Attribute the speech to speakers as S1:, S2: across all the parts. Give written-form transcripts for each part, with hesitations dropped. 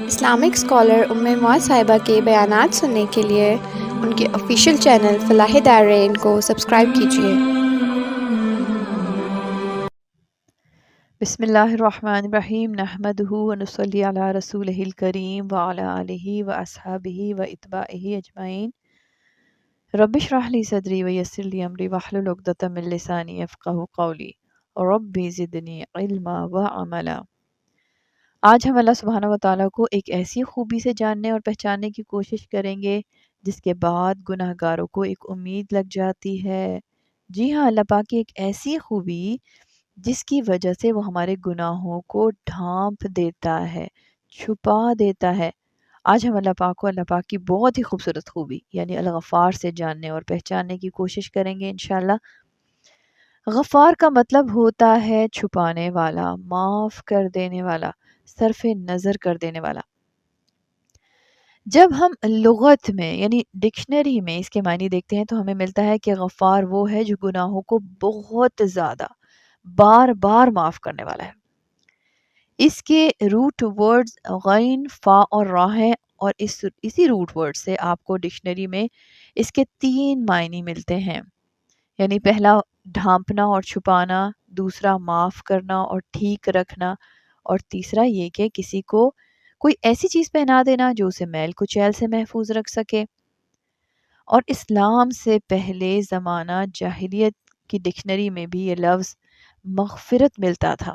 S1: Islamic scholar معاذ صاحبہ کے بیانات سننے کے لیے ان کے آفیشیل چینل فلاح دارین کو سبسکرائب کیجیے۔
S2: بسم اللہ الرحمن الرحیم نحمدہ ونصلی علی رسولہ الکریم وعلی آلہ واصحابہ واتباعہ اجمعین۔ رب اشرح لی صدری ویسر لی امری واحلل عقدۃ من لسانی یفقہوا قولی رب زدنی علما وعملا۔ آج ہم اللہ سبحانہ و تعالیٰ کو ایک ایسی خوبی سے جاننے اور پہچاننے کی کوشش کریں گے جس کے بعد گناہ گاروں کو ایک امید لگ جاتی ہے۔ جی ہاں، اللہ پاک کی ایک ایسی خوبی جس کی وجہ سے وہ ہمارے گناہوں کو ڈھانپ دیتا ہے، چھپا دیتا ہے۔ آج ہم اللہ پاک کو اللہ پاک کی بہت ہی خوبصورت خوبی یعنی الغفار سے جاننے اور پہچاننے کی کوشش کریں گے انشاءاللہ۔ غفار کا مطلب ہوتا ہے چھپانے والا، معاف کر دینے والا، صرف نظر کر دینے والا۔ جب ہم لغت میں یعنی ڈکشنری میں اس کے معنی دیکھتے ہیں تو ہمیں ملتا ہے کہ غفار وہ ہے جو گناہوں کو بہت زیادہ بار بار معاف کرنے والا ہے۔ اس کے روٹ ورڈز غین، فا اور را ہیں، اور اسی روٹ ورڈ سے آپ کو ڈکشنری میں اس کے 3 معنی ملتے ہیں، یعنی پہلا ڈھانپنا اور چھپانا، دوسرا معاف کرنا اور ٹھیک رکھنا، اور تیسرا یہ کہ کسی کو کوئی ایسی چیز پہنا دینا جو اسے میل کچیل سے محفوظ رکھ سکے۔ اور اسلام سے پہلے زمانہ جاہلیت کی ڈکشنری میں بھی یہ لفظ مغفرت ملتا تھا۔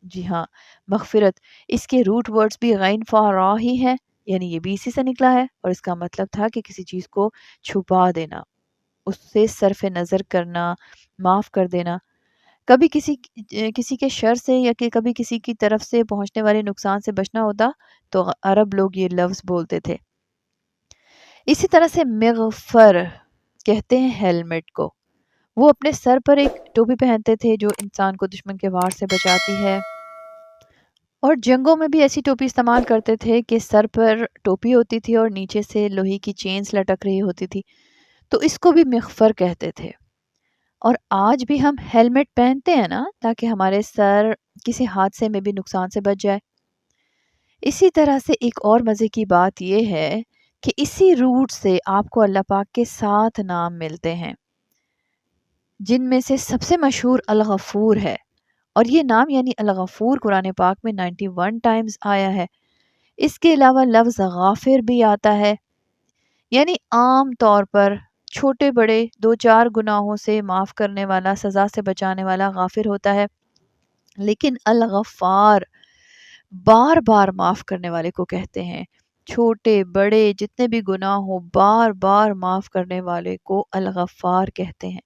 S2: جی ہاں، مغفرت، اس کے روٹ ورڈز بھی غین فا را ہی ہیں، یعنی یہ بھی اسی سے نکلا ہے، اور اس کا مطلب تھا کہ کسی چیز کو چھپا دینا، اس سے صرف نظر کرنا، معاف کر دینا۔ کبھی کسی کے شر سے یا کہ کبھی کسی کی طرف سے پہنچنے والے نقصان سے بچنا ہوتا تو عرب لوگ یہ لفظ بولتے تھے۔ اسی طرح سے مغفر کہتے ہیں ہیلمٹ کو۔ وہ اپنے سر پر ایک ٹوپی پہنتے تھے جو انسان کو دشمن کے وار سے بچاتی ہے، اور جنگوں میں بھی ایسی ٹوپی استعمال کرتے تھے کہ سر پر ٹوپی ہوتی تھی اور نیچے سے لوہے کی چینز لٹک رہی ہوتی تھی، تو اس کو بھی مغفر کہتے تھے۔ اور آج بھی ہم ہیلمٹ پہنتے ہیں نا تاکہ ہمارے سر کسی حادثے میں بھی نقصان سے بچ جائے۔ اسی طرح سے ایک اور مزے کی بات یہ ہے کہ اسی روٹ سے آپ کو اللہ پاک کے 7 نام ملتے ہیں، جن میں سے سب سے مشہور الغفور ہے، اور یہ نام یعنی الغفور قرآن پاک میں 91 ٹائمز آیا ہے۔ اس کے علاوہ لفظ غافر بھی آتا ہے، یعنی عام طور پر چھوٹے بڑے 2-4 گناہوں سے معاف کرنے والا، سزا سے بچانے والا غافر ہوتا ہے، لیکن الغفار بار بار معاف کرنے والے کو کہتے ہیں۔ چھوٹے بڑے جتنے بھی گناہ ہوں بار بار معاف کرنے والے کو الغفار کہتے ہیں۔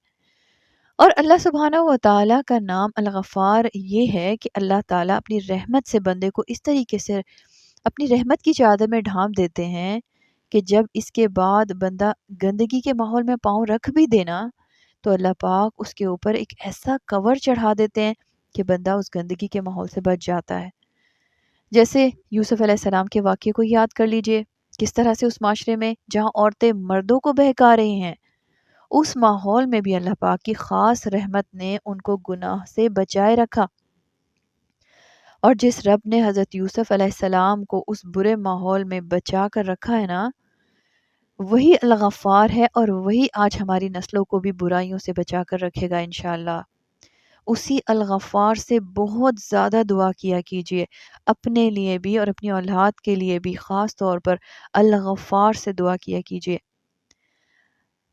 S2: اور اللہ سبحانہ و تعالیٰ کا نام الغفار یہ ہے کہ اللہ تعالیٰ اپنی رحمت سے بندے کو اس طریقے سے اپنی رحمت کی چادر میں ڈھانپ دیتے ہیں کہ جب اس کے بعد بندہ گندگی کے ماحول میں پاؤں رکھ بھی دینا تو اللہ پاک اس کے اوپر ایک ایسا کور چڑھا دیتے ہیں کہ بندہ اس گندگی کے ماحول سے بچ جاتا ہے۔ جیسے یوسف علیہ السلام کے واقعے کو یاد کر لیجئے، کس طرح سے اس معاشرے میں جہاں عورتیں مردوں کو بہکا رہی ہیں، اس ماحول میں بھی اللہ پاک کی خاص رحمت نے ان کو گناہ سے بچائے رکھا۔ اور جس رب نے حضرت یوسف علیہ السلام کو اس برے ماحول میں بچا کر رکھا ہے نا، وہی الغفار ہے، اور وہی آج ہماری نسلوں کو بھی برائیوں سے بچا کر رکھے گا انشاءاللہ۔ اسی الغفار سے بہت زیادہ دعا کیا کیجئے، اپنے لیے بھی اور اپنی اولاد کے لیے بھی خاص طور پر الغفار سے دعا کیا کیجئے۔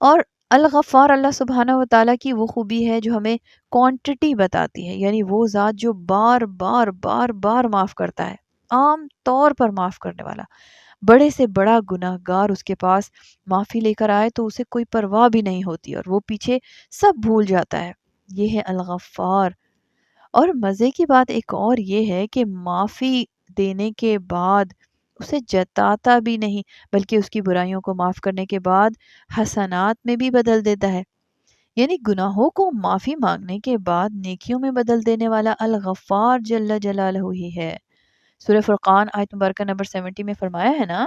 S2: اور الغفار اللہ سبحانہ و تعالیٰ کی وہ خوبی ہے جو ہمیں کوانٹٹی بتاتی ہے، یعنی وہ ذات جو بار بار بار بار معاف کرتا ہے، عام طور پر معاف کرنے والا۔ بڑے سے بڑا گناہ گار اس کے پاس معافی لے کر آئے تو اسے کوئی پرواہ بھی نہیں ہوتی اور وہ پیچھے سب بھول جاتا ہے۔ یہ ہے الغفار۔ اور مزے کی بات ایک اور یہ ہے کہ معافی دینے کے بعد اسے جتاتا بھی نہیں، بلکہ اس کی برائیوں کو معاف کرنے کے بعد حسنات میں بھی بدل دیتا ہے، یعنی گناہوں کو معافی مانگنے کے بعد نیکیوں میں بدل دینے والا الغفار جل جلالہ ہی ہے۔ سورہ فرقان آیت مبارکہ نمبر 70 میں فرمایا ہے نا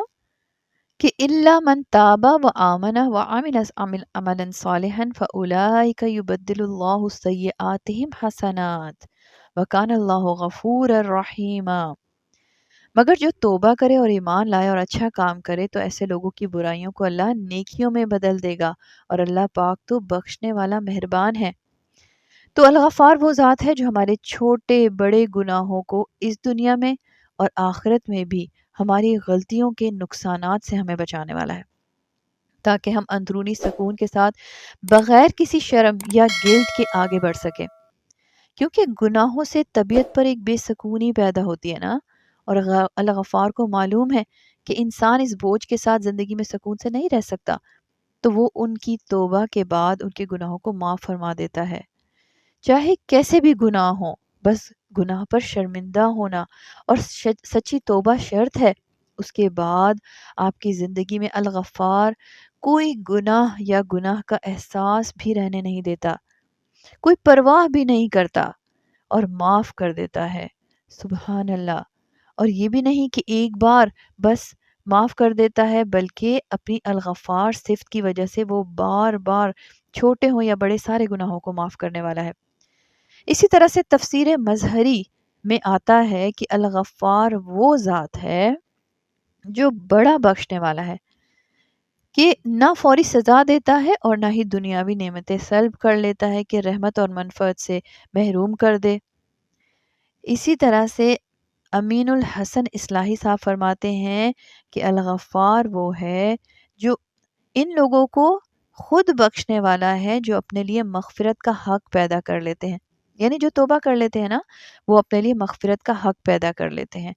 S2: کہ إِلَّا مَن تَابَ وَآمَنَ وَعَمِلَ عَمَلًا صَالِحًا فَأُولَٰئِكَ يُبَدِّلُ اللَّهُ سَيِّئَاتِهِمْ حَسَنَاتٍ وَكَانَ اللَّهُ غَفُورًا رَحِيمًا۔ مگر جو توبہ کرے اور ایمان لائے اور اچھا کام کرے تو ایسے لوگوں کی برائیوں کو اللہ نیکیوں میں بدل دے گا، اور اللہ پاک تو بخشنے والا مہربان ہے۔ تو الغفار وہ ذات ہے جو ہمارے چھوٹے بڑے گناہوں کو اس دنیا میں اور آخرت میں بھی ہماری غلطیوں کے نقصانات سے ہمیں بچانے والا ہے، تاکہ ہم اندرونی سکون کے ساتھ بغیر کسی شرم یا گلٹ کے آگے بڑھ سکیں۔ کیونکہ گناہوں سے طبیعت پر ایک بے سکونی پیدا ہوتی ہے نا، اور الغفار کو معلوم ہے کہ انسان اس بوجھ کے ساتھ زندگی میں سکون سے نہیں رہ سکتا، تو وہ ان کی توبہ کے بعد ان کے گناہوں کو معاف فرما دیتا ہے، چاہے کیسے بھی گناہ ہوں۔ بس گناہ پر شرمندہ ہونا اور سچی توبہ شرط ہے، اس کے بعد آپ کی زندگی میں الغفار کوئی گناہ یا گناہ کا احساس بھی رہنے نہیں دیتا، کوئی پرواہ بھی نہیں کرتا اور معاف کر دیتا ہے۔ سبحان اللہ۔ اور یہ بھی نہیں کہ ایک بار بس معاف کر دیتا ہے، بلکہ اپنی الغفار صفت کی وجہ سے وہ بار بار چھوٹے ہوں یا بڑے سارے گناہوں کو معاف کرنے والا ہے۔ اسی طرح سے تفسیر مظہری میں آتا ہے کہ الغفار وہ ذات ہے جو بڑا بخشنے والا ہے، کہ نہ فوری سزا دیتا ہے اور نہ ہی دنیاوی نعمتیں سلب کر لیتا ہے کہ رحمت اور منفعت سے محروم کر دے۔ اسی طرح سے امین الحسن اصلاحی صاحب فرماتے ہیں کہ الغفار وہ ہے جو ان لوگوں کو خود بخشنے والا ہے جو اپنے لیے مغفرت کا حق پیدا کر لیتے ہیں، یعنی جو توبہ کر لیتے ہیں نا، وہ اپنے لیے مغفرت کا حق پیدا کر لیتے ہیں،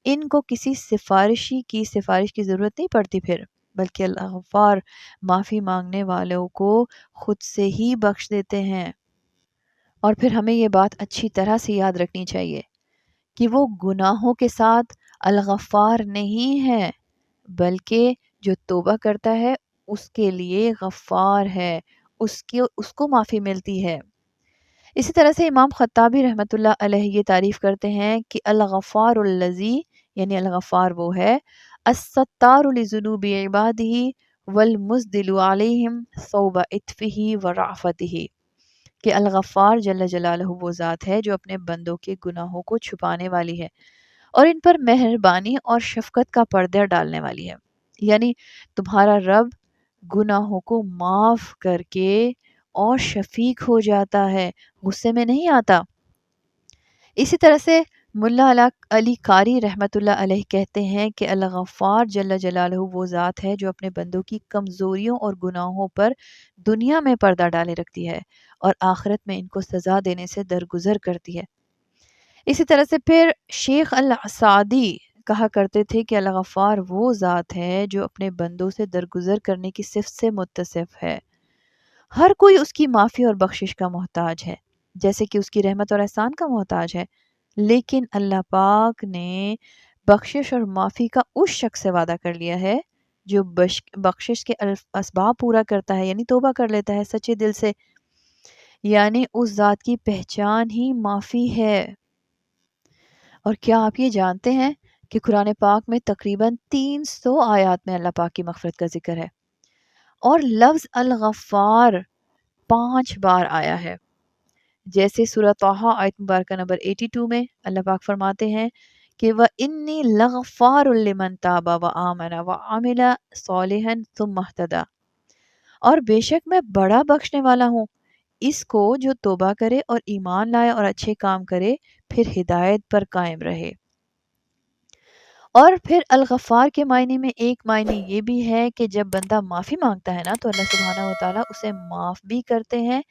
S2: ان کو کسی سفارش کی ضرورت نہیں پڑتی پھر، بلکہ الغفار معافی مانگنے والوں کو خود سے ہی بخش دیتے ہیں۔ اور پھر ہمیں یہ بات اچھی طرح سے یاد رکھنی چاہیے کہ وہ گناہوں کے ساتھ الغفار نہیں ہے، بلکہ جو توبہ کرتا ہے اس کے لیے غفار ہے، اس کو معافی ملتی ہے۔ اسی طرح سے امام خطابی رحمۃ اللہ علیہ یہ تعریف کرتے ہیں کہ الغفار الذی، یعنی الغفار وہ ہے الستار لذنوب عبادہ والمزدل علیہم صوب عطفہ ورأفتہ، کہ الغفار جل جلالہ وہ ذات ہے جو اپنے بندوں کے گناہوں کو چھپانے والی ہے اور ان پر مہربانی اور شفقت کا پردہ ڈالنے والی ہے، یعنی تمہارا رب گناہوں کو معاف کر کے اور شفیق ہو جاتا ہے، غصے میں نہیں آتا۔ اسی طرح سے ملا علی قاری رحمۃ اللہ علیہ کہتے ہیں کہ الغفار جل جلالہ وہ ذات ہے جو اپنے بندوں کی کمزوریوں اور گناہوں پر دنیا میں پردہ ڈالے رکھتی ہے اور آخرت میں ان کو سزا دینے سے درگزر کرتی ہے۔ اسی طرح سے پھر شیخ السعدی کہا کرتے تھے کہ الغفار وہ ذات ہے جو اپنے بندوں سے درگزر کرنے کی صفت سے متصف ہے، ہر کوئی اس کی معافی اور بخشش کا محتاج ہے، جیسے کہ اس کی رحمت اور احسان کا محتاج ہے، لیکن اللہ پاک نے بخشش اور معافی کا اس شخص سے وعدہ کر لیا ہے جو بخشش کے اسباب پورا کرتا ہے، یعنی توبہ کر لیتا ہے سچے دل سے، یعنی اس ذات کی پہچان ہی معافی ہے۔ اور کیا آپ یہ جانتے ہیں کہ قرآن پاک میں تقریباً 300 آیات میں اللہ پاک کی مغفرت کا ذکر ہے، اور لفظ الغفار 5 بار آیا ہے، جیسے سورہ طٰہٰ آیت مبارکہ نمبر 82 میں اللہ پاک فرماتے ہیں کہ وَإِنِّي لَغَفَّارٌ لِمَن تَابَ وَآمَنَ وَعَمِلَ صَالِحًا ثُمَّ اهْتَدَىٰ، اور بے شک میں بڑا بخشنے والا ہوں اس کو جو توبہ کرے اور ایمان لائے اور اچھے کام کرے پھر ہدایت پر قائم رہے۔ اور پھر الغفار کے معنی میں ایک معنی یہ بھی ہے کہ جب بندہ معافی مانگتا ہے نا تو اللہ سبحانہ و تعالیٰ اسے معاف بھی کرتے ہیں،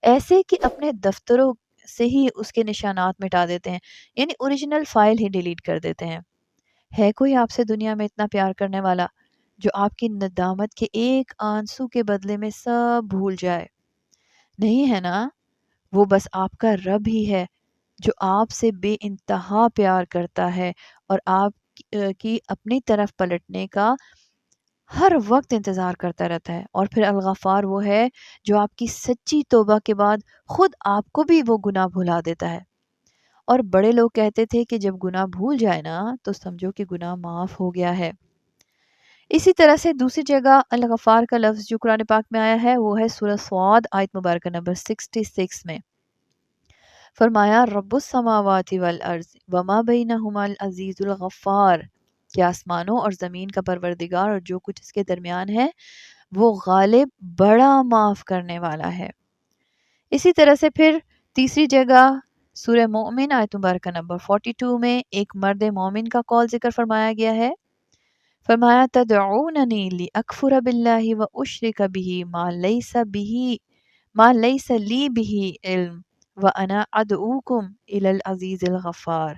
S2: ایسے کہ اپنے دفتروں سے ہی اس کے نشانات مٹا دیتے ہیں، یعنی اوریجنل فائل ہی ڈیلیٹ کر دیتے ہیں۔ ہے کوئی آپ سے دنیا میں اتنا پیار کرنے والا جو آپ کی ندامت کے ایک آنسو کے بدلے میں سب بھول جائے؟ نہیں ہے نا؟ وہ بس آپ کا رب ہی ہے جو آپ سے بے انتہا پیار کرتا ہے اور آپ کی اپنی طرف پلٹنے کا ہر وقت انتظار کرتا رہتا ہے۔ اور پھر الغفار وہ ہے جو آپ کی سچی توبہ کے بعد خود آپ کو بھی وہ گناہ بھلا دیتا ہے۔ اور بڑے لوگ کہتے تھے کہ جب گناہ بھول جائے نا تو سمجھو کہ گناہ معاف ہو گیا ہے۔ اسی طرح سے دوسری جگہ الغفار کا لفظ جو قرآن پاک میں آیا ہے وہ ہے سورہ صاد آیت مبارکہ نمبر 66 میں۔ فرمایا رب السماوات والارض وما بینہما العزیز الغفار، کہ آسمانوں اور زمین کا پروردگار اور جو کچھ اس کے درمیان ہے وہ غالب بڑا معاف کرنے والا ہے۔ اسی طرح سے پھر تیسری جگہ سورہ مومن آیت مبارکہ نمبر 42 میں ایک مرد مومن کا قول ذکر فرمایا گیا ہے۔ فرمایا تدعوننی لأکفر باللہ واشرک بہ ما لیس لی بہ علم وانا ادعوکم الی العزیز الغفار،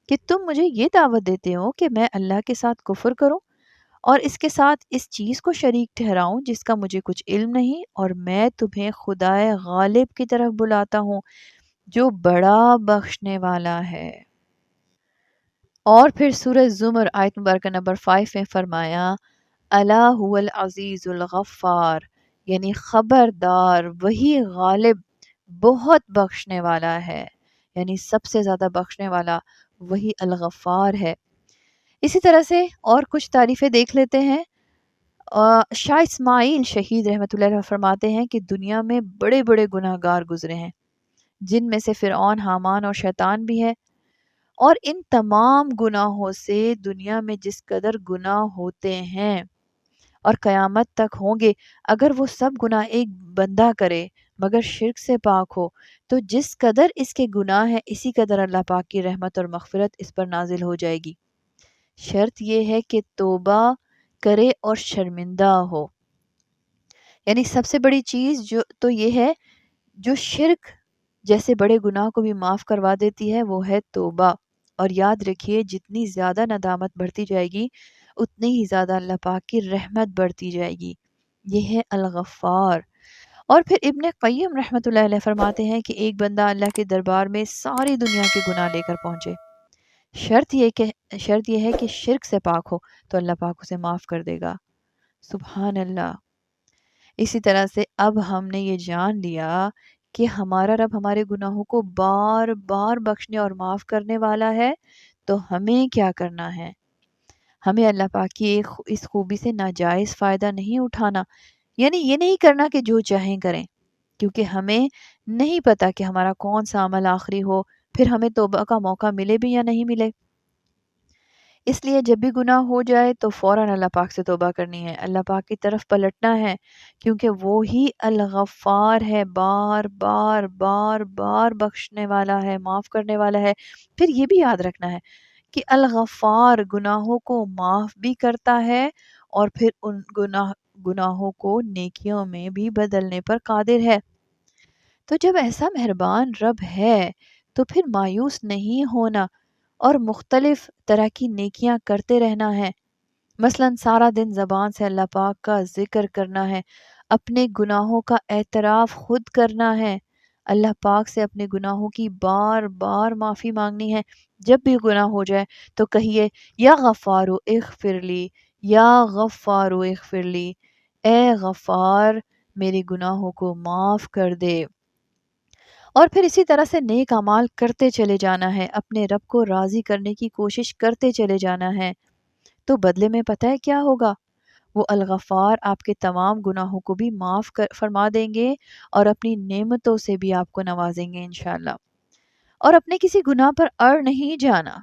S2: کہ تم مجھے یہ دعوت دیتے ہو کہ میں اللہ کے ساتھ کفر کروں اور اس کے ساتھ اس چیز کو شریک ٹھہراؤں جس کا مجھے کچھ علم نہیں، اور میں تمہیں خدائے غالب کی طرف بلاتا ہوں جو بڑا بخشنے والا ہے۔ اور پھر سورہ زمر آیت مبارکہ نمبر 5 میں فرمایا الا هو العزیز الغفار، یعنی خبردار وہی غالب بہت بخشنے والا ہے، یعنی سب سے زیادہ بخشنے والا وہی الغفار ہے۔ اسی طرح سے اور کچھ تعریفیں دیکھ لیتے ہیں۔ شاہ اسماعیل شہید رحمۃ اللہ علیہ فرماتے ہیں کہ دنیا میں بڑے بڑے گناہ گار گزرے ہیں، جن میں سے فرعون، حامان اور شیطان بھی ہے، اور ان تمام گناہوں سے دنیا میں جس قدر گناہ ہوتے ہیں اور قیامت تک ہوں گے، اگر وہ سب گناہ ایک بندہ کرے مگر شرک سے پاک ہو تو جس قدر اس کے گناہ ہیں اسی قدر اللہ پاک کی رحمت اور مغفرت اس پر نازل ہو جائے گی۔ شرط یہ ہے کہ توبہ کرے اور شرمندہ ہو، یعنی سب سے بڑی چیز جو تو یہ ہے جو شرک جیسے بڑے گناہ کو بھی معاف کروا دیتی ہے وہ ہے توبہ۔ اور یاد رکھیے جتنی زیادہ ندامت بڑھتی جائے گی اتنی ہی زیادہ اللہ پاک کی رحمت بڑھتی جائے گی۔ یہ ہے الغفار۔ اور پھر ابن قیم رحمۃ اللہ علیہ فرماتے ہیں کہ ایک بندہ اللہ کے دربار میں ساری دنیا کے گناہ لے کر پہنچے، شرط یہ ہے کہ شرک سے پاک ہو تو اللہ پاک اسے معاف کر دے گا۔ سبحان اللہ۔ اسی طرح سے اب ہم نے یہ جان لیا کہ ہمارا رب ہمارے گناہوں کو بار بار بخشنے اور معاف کرنے والا ہے، تو ہمیں کیا کرنا ہے؟ ہمیں اللہ پاک کی اس خوبی سے ناجائز فائدہ نہیں اٹھانا، یعنی یہ نہیں کرنا کہ جو چاہیں کریں، کیونکہ ہمیں نہیں پتا کہ ہمارا کون سا عمل آخری ہو، پھر ہمیں توبہ کا موقع ملے بھی یا نہیں ملے۔ اس لیے جب بھی گناہ ہو جائے تو فوراً اللہ پاک سے توبہ کرنی ہے، اللہ پاک کی طرف پلٹنا ہے، کیونکہ وہی الغفار ہے، بار بار بار بار بخشنے والا ہے، معاف کرنے والا ہے۔ پھر یہ بھی یاد رکھنا ہے کہ الغفار گناہوں کو معاف بھی کرتا ہے اور پھر ان گناہوں کو نیکیوں میں بھی بدلنے پر قادر ہے۔ تو جب ایسا مہربان رب ہے تو پھر مایوس نہیں ہونا اور مختلف طرح کی نیکیاں کرتے رہنا ہے۔ مثلاً سارا دن زبان سے اللہ پاک کا ذکر کرنا ہے، اپنے گناہوں کا اعتراف خود کرنا ہے، اللہ پاک سے اپنے گناہوں کی بار بار معافی مانگنی ہے۔ جب بھی گناہ ہو جائے تو کہیے یا غفارو اغفر لی، یا غفارو اغفر لی، اے غفار میرے گناہوں کو معاف کر دے۔ اور پھر اسی طرح سے نیک اعمال کرتے چلے جانا ہے، اپنے رب کو راضی کرنے کی کوشش کرتے چلے جانا ہے، تو بدلے میں پتہ ہے کیا ہوگا؟ وہ الغفار آپ کے تمام گناہوں کو بھی معاف فرما دیں گے اور اپنی نعمتوں سے بھی آپ کو نوازیں گے انشاءاللہ۔ اور اپنے کسی گناہ پر اڑ نہیں جانا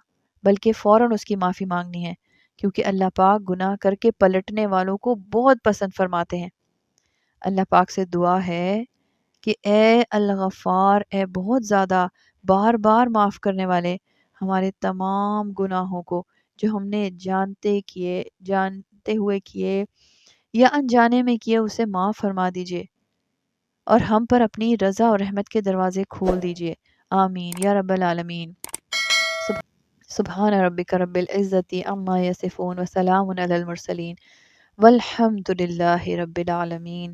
S2: بلکہ فوراً اس کی معافی مانگنی ہے، کیونکہ اللہ پاک گناہ کر کے پلٹنے والوں کو بہت پسند فرماتے ہیں۔ اللہ پاک سے دعا ہے کہ اے الغفار، اے بہت زیادہ بار بار معاف کرنے والے، ہمارے تمام گناہوں کو جو ہم نے جانتے ہوئے کیے یا انجانے میں کیے اسے معاف فرما دیجئے اور ہم پر اپنی رضا اور رحمت کے دروازے کھول دیجئے، آمین یا رب العالمین۔ سبحان ربک رب العزت عما یصفون وسلام علی المرسلین والحمد للہ رب العالمین۔